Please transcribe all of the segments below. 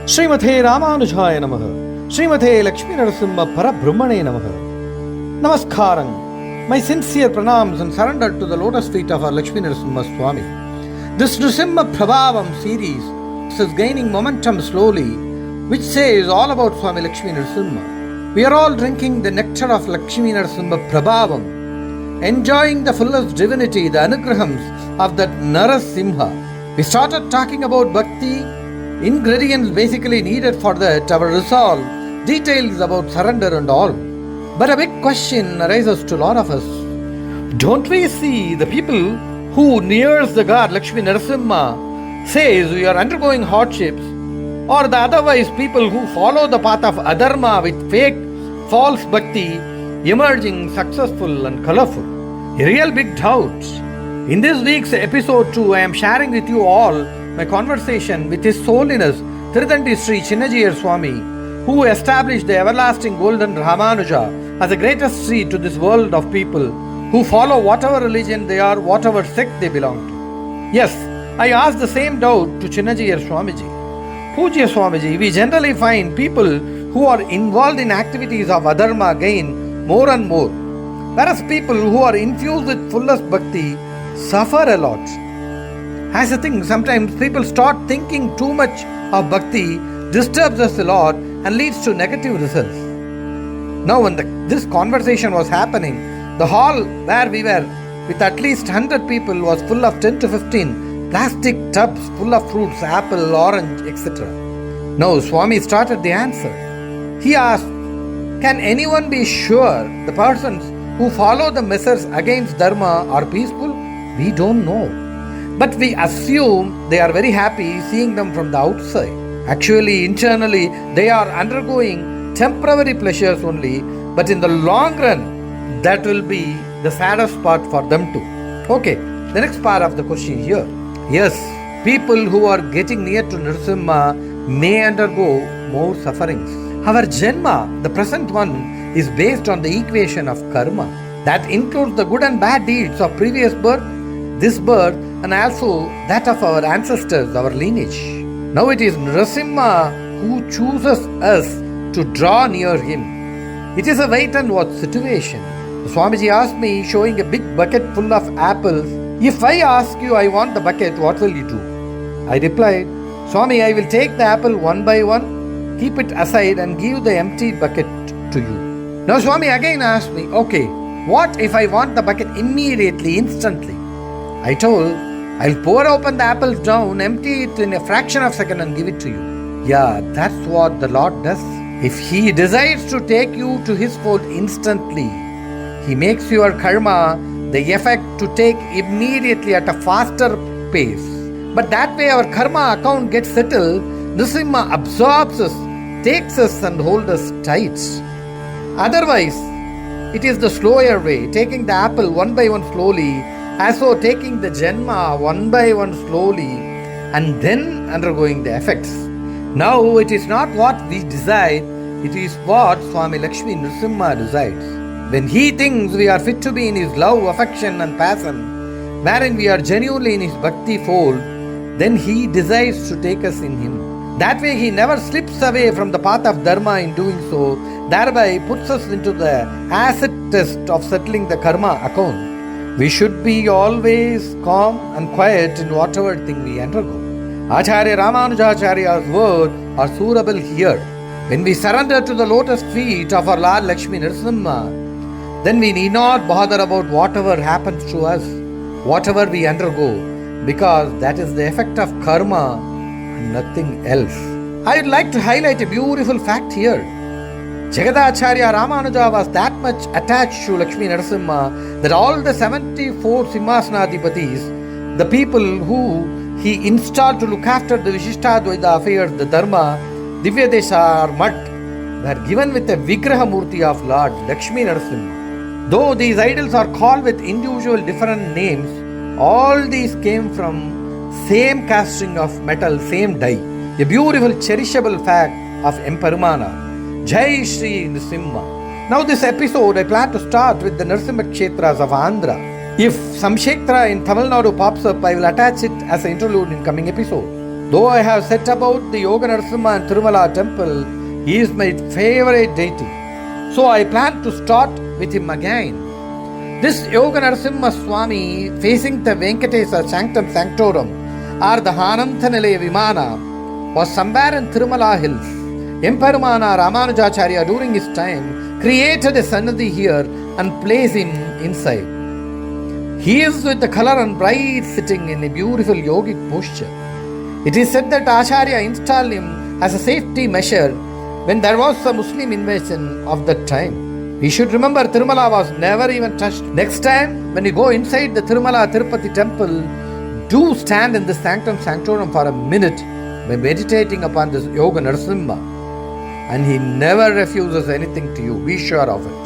Srimate Ramanujaya Namaha. Srimate Lakshmi Nrusimha Parabrahmane Namaha. Namaskaram. My sincere pranams and surrender to the lotus feet of our Lakshmi Nrusimha Swami. This Nrusimha Prabhavam series is gaining momentum slowly, which says all about Swami Lakshmi Nrusimha. We are all drinking the nectar of Lakshmi Nrusimha Prabhavam, enjoying the fullest divinity, the anugrahams of that Nrusimha. We started talking about bhakti, ingredients basically needed for that, our resolve, details about surrender and all. But a big question arises to a lot of us. Don't we see the people who nears the god Lakshmi Nrusimha says we are undergoing hardships, or the otherwise people who follow the path of adharma with fake, false bhakti emerging successful and colorful? A real big doubt. In this week's episode 2, I am sharing with you all my conversation with His Holiness Tridandi Sri Chinnajiyar Swami, who established the everlasting golden Ramanuja as the greatest Sri to this world of people who follow whatever religion they are, whatever sect they belong to. Yes, I asked the same doubt to Chinnajiyar Swamiji. Pujya Swamiji, we generally find people who are involved in activities of adharma gain more and more, whereas people who are infused with fullest bhakti suffer a lot. As a thing, sometimes people start thinking too much of bhakti disturbs us a lot and leads to negative results. Now when this conversation was happening, the hall where we were with at least 100 people was full of 10 to 15 plastic tubs full of fruits, apple, orange, etc. Now Swami started the answer. He asked, can anyone be sure the persons who follow the measures against dharma are peaceful? We don't know. But we assume they are very happy seeing them from the outside. Actually, internally, they are undergoing temporary pleasures only, but in the long run, that will be the saddest part for them too. Okay, the next part of the question here. Yes, people who are getting near to Nrusimha may undergo more sufferings. Our Janma, the present one, is based on the equation of karma. That includes the good and bad deeds of previous birth, this birth, and also that of our ancestors, our lineage. Now it is Nrusimha who chooses us to draw near him. It is a wait and watch situation. Swamiji asked me, showing a big bucket full of apples, if I ask you I want the bucket, what will you do? I replied, Swami, I will take the apple one by one, keep it aside and give the empty bucket to you. Now Swami again asked me, okay, what if I want the bucket immediately, instantly? I told, I'll pour open the apples down, empty it in a fraction of a second and give it to you. Yeah, that's what the Lord does. If He decides to take you to His fold instantly, He makes your karma, the effect to take immediately at a faster pace. But that way our karma account gets settled, Nrusimha absorbs us, takes us and holds us tight. Otherwise, it is the slower way, taking the apple one by one slowly, as so taking the Janma one by one slowly and then undergoing the effects. Now it is not what we decide, it is what Swami Lakshmi Nrusimha decides. When He thinks we are fit to be in His love, affection and passion, wherein we are genuinely in His bhakti fold, then He decides to take us in Him. That way He never slips away from the path of dharma in doing so, thereby puts us into the acid test of settling the karma account. We should be always calm and quiet in whatever thing we undergo. Acharya Ramanujacharya's words are suitable here. When we surrender to the lotus feet of our Lord Lakshmi Nrusimha, then we need not bother about whatever happens to us, whatever we undergo, because that is the effect of karma and nothing else. I would like to highlight a beautiful fact here. Jagadacharya Ramanuja was that much attached to Lakshmi Nrusimha that all the 74 Simhasanadipatis, the people who he installed to look after the Vishishtadvaita affairs, the Dharma, Divyadesha or Mat, were given with a Vigraha Murti of Lord Lakshmi Nrusimha. Though these idols are called with individual different names, all these came from same casting of metal, same dye. A beautiful cherishable fact of Emperumana. Jai Shri Nrusimha. Now this episode I plan to start with the Nrusimha Kshetras of Andhra. If some Kshetra in Tamil Nadu pops up, I will attach it as an interlude in coming episodes. Though I have set about the Yoga Nrusimha and Tirumala temple, he is my favorite deity. So I plan to start with him again. This Yoga Nrusimha Swami facing the Venkatesa Sanctum Sanctorum or the Hananthanile Vimana was somewhere in Tirumala hills. Emperumana Ramanujacharya during his time created a Sannadhi here and placed him inside. He is with the color and bright sitting in a beautiful yogic posture. It is said that Acharya installed him as a safety measure when there was a Muslim invasion of that time. We should remember Tirumala was never even touched. Next time when you go inside the Tirumala Tirupati temple, do stand in the Sanctum Sanctorum for a minute by meditating upon this Yoga Nrusimha, and he never refuses anything to you. Be sure of it.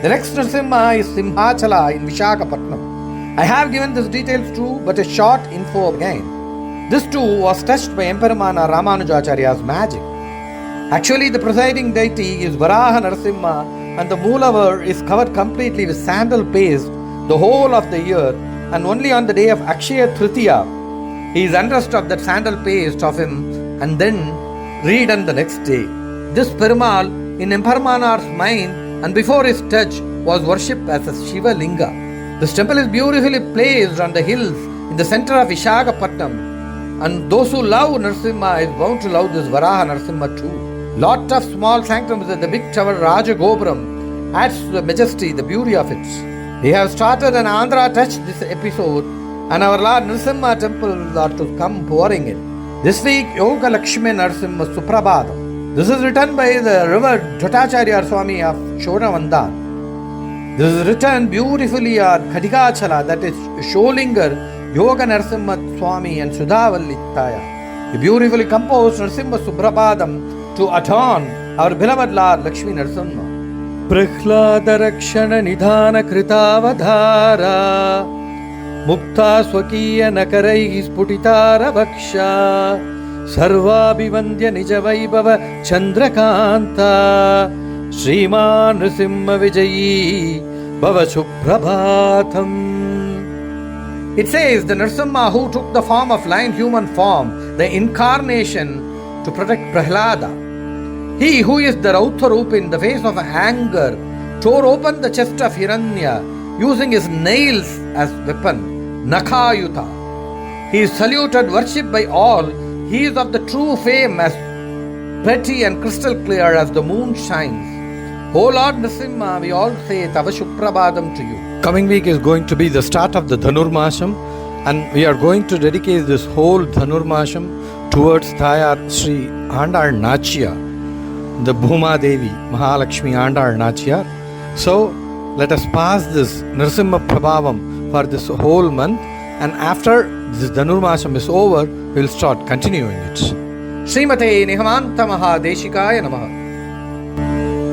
The next Nrusimha is Simhachala in Visakhapatnam. I have given these details too, but a short info again. This too was touched by Emperumana Ramanujacharya's magic. Actually, the presiding deity is Varaha Nrusimha, and the Moolavar is covered completely with sandal paste the whole of the year, and only on the day of Akshaya Tritiya he is undressed of that sandal paste of him and then redone the next day. This Perumal in Emperumana's mind and before his touch was worshipped as a Shiva Linga. This temple is beautifully placed on the hills in the center of Visakhapatnam, and those who love Nrusimha is bound to love this Varaha Nrusimha too. Lot of small sanctums at the big tower Raja Gopuram adds to the majesty, the beauty of it. We have started an Andhra touch this episode, and our Lord Nrusimha temple are to come pouring in. This week, Yoga Lakshmi Nrusimha Suprabhavam. This is written by the Revered Jatacharya Swami of Shonavandan. This is written beautifully on Khadigachala, that is Sholingar, Yoga Nrusimha Swami and Sudhavallitaya. The beautifully composed Nrusimha Suprabhavam to adorn our beloved Lord Lakshmi Nrusimha. Prahlada Rakshana Nidhana Kritavadhara Mukta Swakiya Nakarai Sputitara Vaksha Sarvabhivandya Nijavaibhava Chandrakanta Sriman Nrusimha Vijayi Bhava Suprabhatam. It says the Nrusimha who took the form of lion human form, the incarnation to protect Prahlada. He who is the Rautharup in the face of anger tore open the chest of Hiranya using his nails as weapon, Nakayuta. He is saluted, worshipped by all. He is of the true fame as pretty and crystal clear as the moon shines. O Lord Nrusimha, we all say Tava Suprabhadam to you. Coming week is going to be the start of the Dhanurmasham, and we are going to dedicate this whole Dhanurmasham towards Tayar Sri Andar Nachiyar, the Bhuma Devi, Mahalakshmi Andar Nachiyar. So let us pass this Nrusimha Prabhavam for this whole month, and after this Dhanurmasham is over, we will start continuing it. Srimate Nihamanta Mahadeshikaya Namaha.